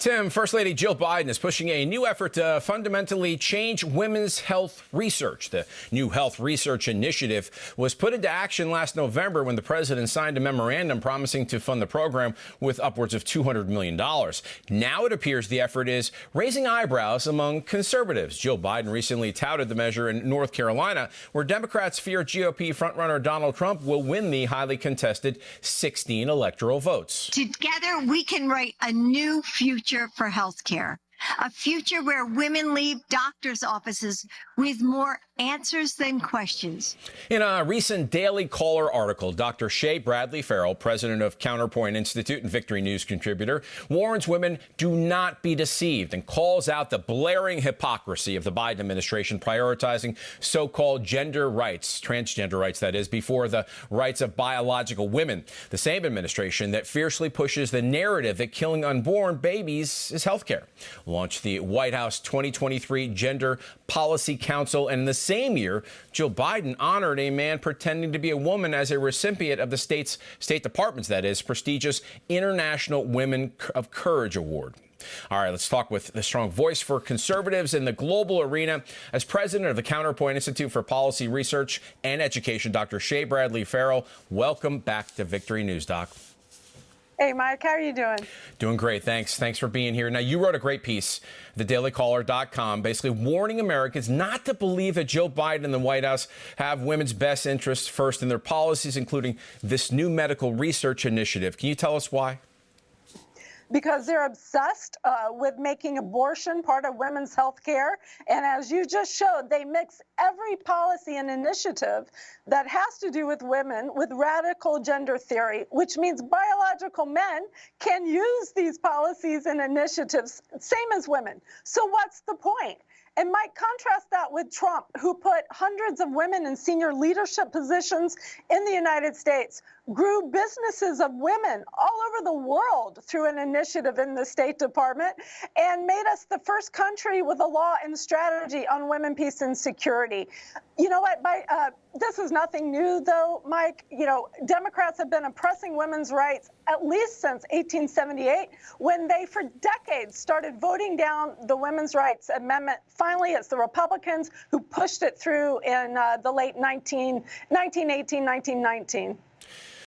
Tim, First Lady Jill Biden is pushing a new effort to fundamentally change women's health research. The new Health Research Initiative was put into action last November when the president signed a memorandum promising to fund the program with upwards of $200 million. Now it appears the effort is raising eyebrows among conservatives. Jill Biden recently touted the measure in North Carolina, where Democrats fear GOP frontrunner Donald Trump will win the highly contested 16 electoral votes. Together, we can write a new future for healthcare, a future where women leave doctors' offices with more answers than questions. In a recent Daily Caller article, Dr. Shea Bradley Farrell, president of Counterpoint Institute and Victory News contributor, warns women do not be deceived and calls out the blaring hypocrisy of the Biden administration prioritizing so-called gender rights, transgender rights, that is, before the rights of biological women. The same administration that fiercely pushes the narrative that killing unborn babies is health care. Launched the White House 2023 Gender Policy Council, and in the same year, Jill Biden honored a man pretending to be a woman as a recipient of the State Department's, that is, prestigious International Women of Courage Award. All right, let's talk with the strong voice for conservatives in the global arena. As president of the Counterpoint Institute for Policy Research and Education, Dr. Shea Bradley Farrell, welcome back to Victory News, Doc. Hey, Mike, how are you doing? Doing great. Thanks. Thanks for being here. Now, you wrote a great piece, thedailycaller.com, basically warning Americans not to believe that Joe Biden and the White House have women's best interests first in their policies, including this new medical research initiative. Can you tell us why? Because they're obsessed with making abortion part of women's health care. And as you just showed, they mix every policy and initiative that has to do with women with radical gender theory, which means biological men can use these policies and initiatives, same as women. So what's the point? And Mike, contrast that with Trump, who put hundreds of women in senior leadership positions in the United States, grew businesses of women all over the world through an initiative in the State Department, and made us the first country with a law and strategy on women, peace, and security. You know what? This is nothing new, though, Mike. You know, Democrats have been oppressing women's rights at least since 1878, when they, for decades, started voting down the Women's Rights Amendment. Finally, it's the Republicans who pushed it through in the late 1918, 1919.